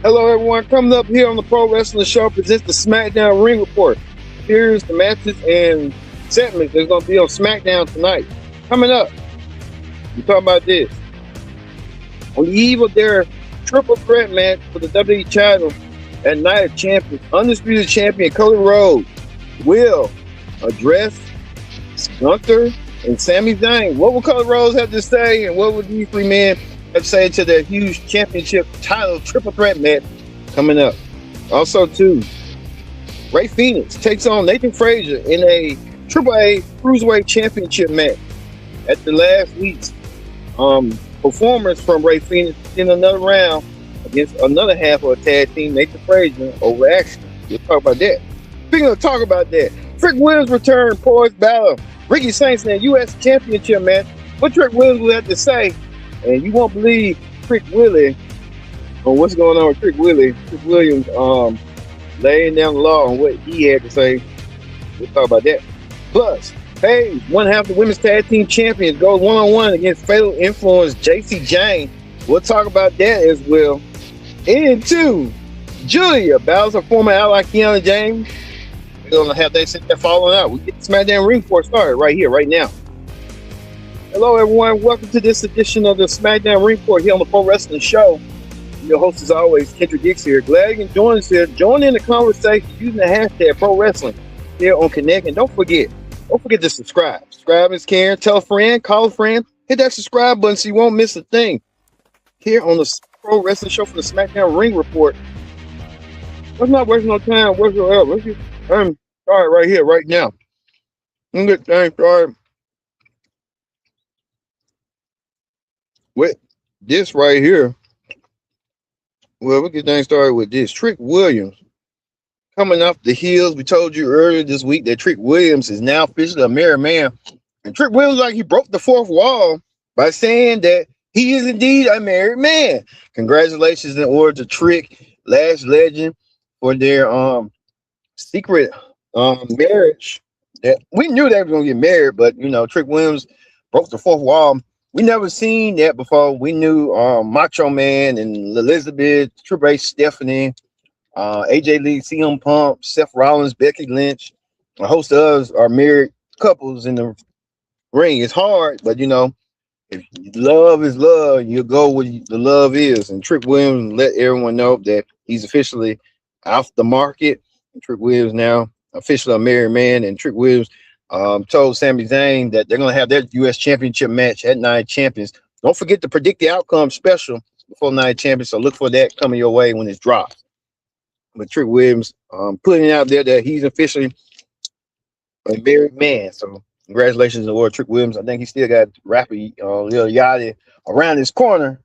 Hello, everyone. Coming up here on the Pro Wrestling Show presents the SmackDown Ring Report. Here's the matches and segments that's going to be on SmackDown tonight. Coming up, we're talking about this. On the eve of their triple threat match for the WWE title at Night of Champions, Undisputed Champion Cody Rhodes will address Gunther and Sami Zayn. What will Cody Rhodes have to say, and what would these three men have to say to their huge championship title triple threat match coming up? Also, too, Rey Fenix takes on Nathan Frazier in a AAA Cruiserweight Championship match. At the last week's performance from Rey Fenix in another round against another half of a tag team, Nathan Frazier, over action. We'll talk about that. Speaking of talk about that, Trick Williams returned poised battle Ricky Saints in a U.S. Championship match. What Trick Williams will have to say, and you won't believe Trick Willie on what's going on with Trick Willie. Trick Williams laying down the law on what he had to say. We'll talk about that. Plus, hey, one half of the women's tag team champions goes one-on-one against Fatal Influence JC Jane. We'll talk about that as well. And two, Julia battles her former ally Kiana James. We're gonna have they sit there following out. We get the SmackDown Ring Report started right here, right now. Hello, everyone. Welcome to this edition of the SmackDown Ring Report here on the Pro Wrestling Show. Your host, as always, Kendrick Dix here. Glad you can join us here. Join in the conversation using the hashtag Pro Wrestling here on Connect. And don't forget to subscribe. Subscribe is caring. Tell a friend, call a friend. Hit that subscribe button so you won't miss a thing here on the Pro Wrestling Show for the SmackDown Ring Report. Let's not waste no time whatsoever. Let's get started right here, right now. Let's get things started with this right here. Well, we'll get things started with this. Trick Williams coming off the heels. We told you earlier this week that Trick Williams is now officially a married man. And Trick Williams, like, he broke the fourth wall by saying that he is indeed a married man. Congratulations in order to Trick, Last Legend, for their secret marriage. That we knew they were going to get married, but, you know, Trick Williams broke the fourth wall. We never seen that before. We knew Macho Man and Elizabeth, Triple H, Stephanie, AJ Lee, CM Punk, Seth Rollins, Becky Lynch, a host of others are married couples in the ring. It's hard, but you know, if love is love, you go where the love is. And Trick Williams let everyone know that he's officially off the market. And Trick Williams now officially a married man. And Trick Williams told Sami Zayn that they're going to have their U.S. Championship match at Night of Champions. Don't forget to predict the outcome special before Night of Champions, so look for that coming your way when it's dropped. But Trick Williams putting it out there that he's officially a married man. So congratulations to Lord Trick Williams. I think he still got rapper Lil Yachty around his corner.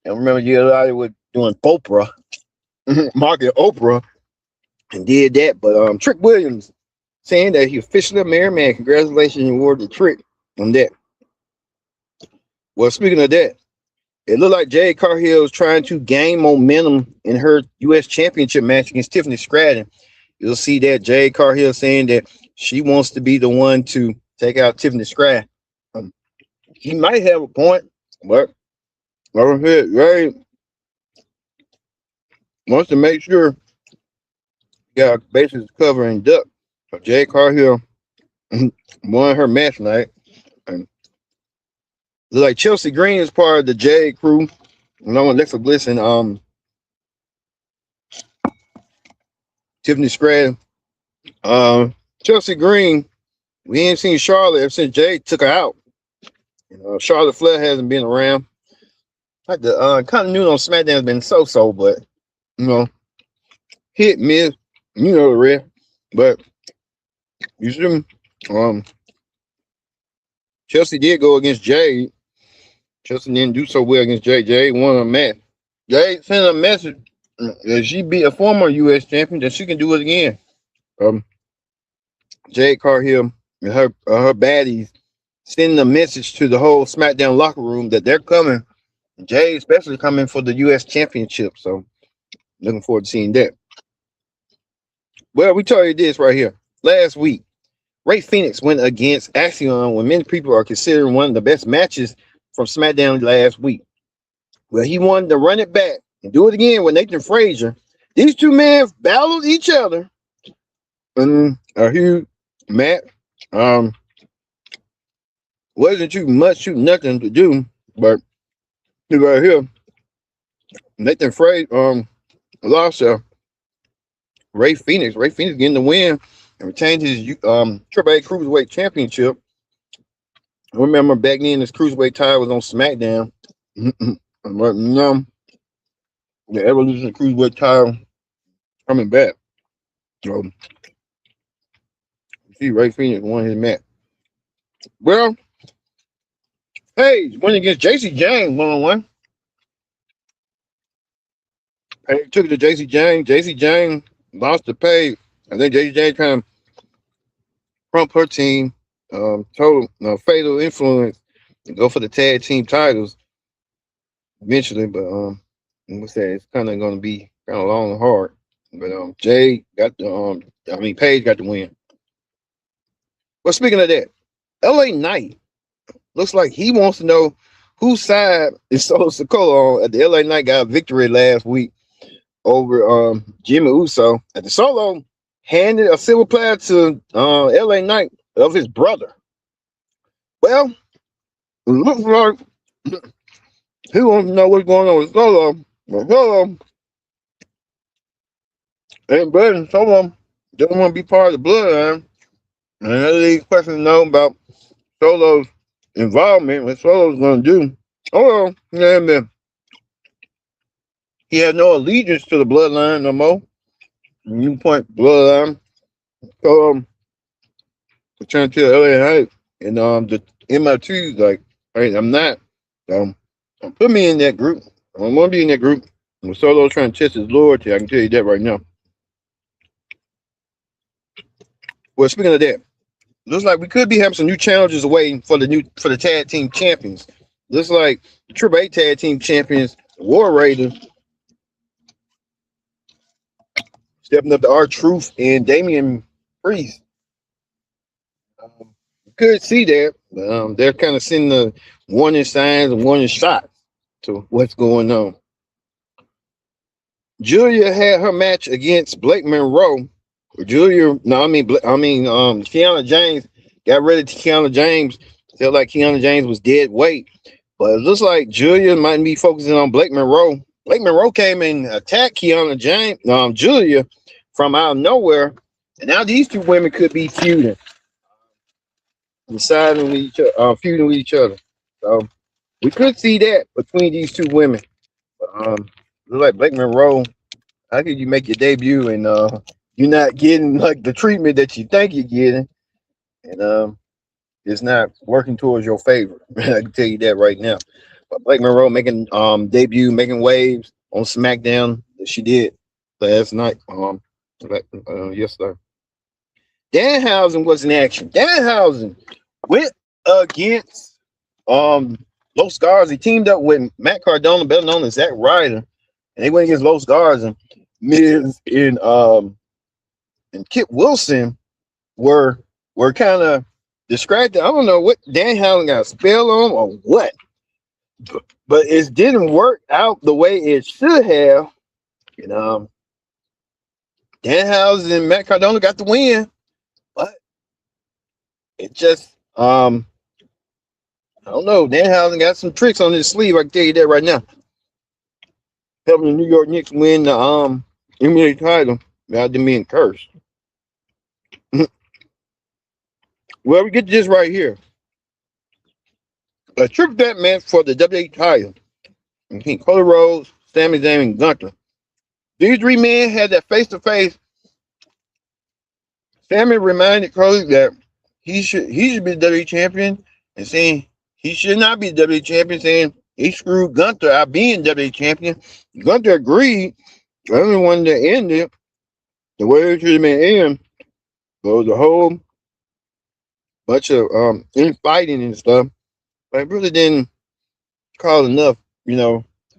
And remember, Lil Yachty was doing Oprah, market Oprah, and did that. But Trick Williams saying that he officially a married man. Congratulations and award to Trick on that. Well, speaking of that, it looked like Jade Cargill is trying to gain momentum in her U.S. Championship match against Tiffany Stratton. You'll see that Jade Cargill saying that she wants to be the one to take out Tiffany Stratton. He might have a point, but Jade wants to make sure he got bases covered and duck. So Jade Cargill won her match tonight. And look like Chelsea Green is part of the Jade crew. Along with Alexa Bliss and Tiffany Stratton. Chelsea Green, we ain't seen Charlotte ever since Jade took her out. You know, Charlotte Flair hasn't been around. Like the continuity on SmackDown has been so, but you know, hit miss, you know the rest. But you see, Chelsea did go against Jade. Chelsea didn't do so well against Jade. Jade won a match. Jade sent a message that she be a former U.S. champion, that she can do it again. Jade Cargill and her baddies sending a message to the whole SmackDown locker room that they're coming. Jade especially coming for the U.S. championship. So looking forward to seeing that. Well, we told you this right here. Last week, Rey Fenix went against Axiom when many people are considering one of the best matches from SmackDown last week. Well, he wanted to run it back and do it again with Nathan Frazier. These two men battled each other in a huge match. Wasn't too much, too nothing to do, but right here, Nathan Frazier lost Ray Phoenix. Ray Phoenix getting the win and retained his Triple A Cruiserweight Championship. I remember back then this Cruiserweight title was on SmackDown. But now the Evolution Cruiserweight title coming back. So see, Ray Phoenix won his match. Well, Paige went against JC James 1-on-1. Paige took it to JC James. JC James lost to Paige. I think JC James trying to prompt her team, total fatal influence, and go for the tag team titles eventually. But what's that? It's kind of going to be kind of long and hard. But Jay got the Paige got the win. But speaking of that, LA Knight looks like he wants to know whose side is Solo Sikoa on. At the LA Knight got a victory last week over Jimmy Uso. At the Solo handed a silver platter to LA Knight of his brother. Well, it looks like he wants to know what's going on with Solo. But Solo ain't better than Solo. Doesn't want to be part of the bloodline. And these questions to know about Solo's involvement, what Solo's going to do. Oh, yeah, man. He had no allegiance to the bloodline no more. New point bloodline. So, I'm trying to tell LA Knight and the MI2's like, hey, I'm not. Put me in that group. I don't want to be in that group. When Solo's trying to test his loyalty, I can tell you that right now. Well, speaking of that, looks like we could be having some new challenges away for the tag team champions. Looks like the Triple A tag team champions, War Raiders, stepping up to R-Truth and Damian Priest. You could see that. They're kind of sending the warning signs and warning shots to what's going on. Julia had her match against Blake Monroe. Kiana James got rid of Kiana James. Felt like Kiana James was dead weight. But it looks like Julia might be focusing on Blake Monroe. Blake Monroe came and attacked Kiana James, Julia from out of nowhere. And now these two women could be feuding. Deciding with each other, feuding with each other. So we could see that between these two women. But, look like Blake Monroe, how could you make your debut and you're not getting like the treatment that you think you're getting, and it's not working towards your favor. I can tell you that right now. But Blake Monroe making debut, making waves on SmackDown that she did last night. Yesterday. Danhausen was in action. Danhausen went against Los Garza. He teamed up with Matt Cardona, better known as Zack Ryder, and they went against Los Garza. Miz and Kit Wilson were kind of distracted. I don't know what Danhausen got a spell on or what, but it didn't work out the way it should have. And Danhausen and Matt Cardona got the win, but it just I don't know. Danhausen got some tricks on his sleeve. I can tell you that right now. Helping the New York Knicks win the NBA title without them being cursed. Well, we get to this right here. A triple threat match for the WWE title between Cody Rhodes, Sami Zayn, and Gunther. These three men had that face-to-face. Sami reminded Cody that he should be the WWE champion, and saying he should not be the WWE champion, saying he screwed Gunther out being WWE champion. Gunther agreed. Everyone that ended the way it should have been end. So the whole bunch of infighting and stuff. I really didn't call enough,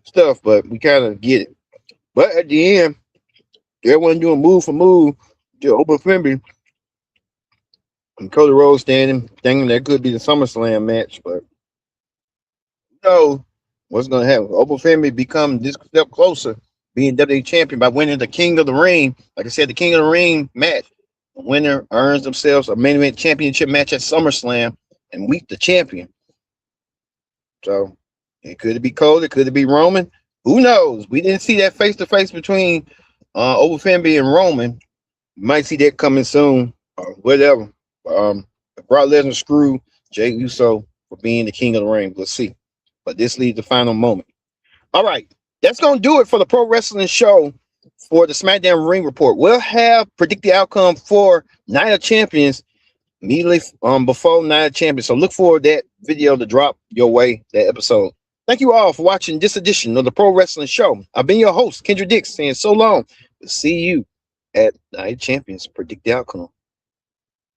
stuff, but we kind of get it. But at the end, everyone doing move for move to Oba Femi and Cody Rhodes thinking that could be the SummerSlam match, but What's going to happen? Oba Femi become this step closer, being WWE champion by winning the King of the Ring. Like I said, the King of the Ring match. The winner earns themselves a main event championship match at SummerSlam and meet the champion. So it could be Cody, it could be Roman. Who knows? We didn't see that face to face between Oba Femi and Roman. You might see that coming soon, or whatever. Brock Lesnar screwed Jey Uso for being the King of the Ring. We'll see. But this leaves the final moment. All right, that's gonna do it for the Pro Wrestling Show for the SmackDown Ring Report. We'll have predict the outcome for Night of Champions immediately before Night of Champions. So look for that video to drop your way, that episode. Thank you all for watching this edition of the Pro Wrestling Show. I've been your host, Kendra Dix, saying so long. We'll see you at Night of Champions. Predict the outcome.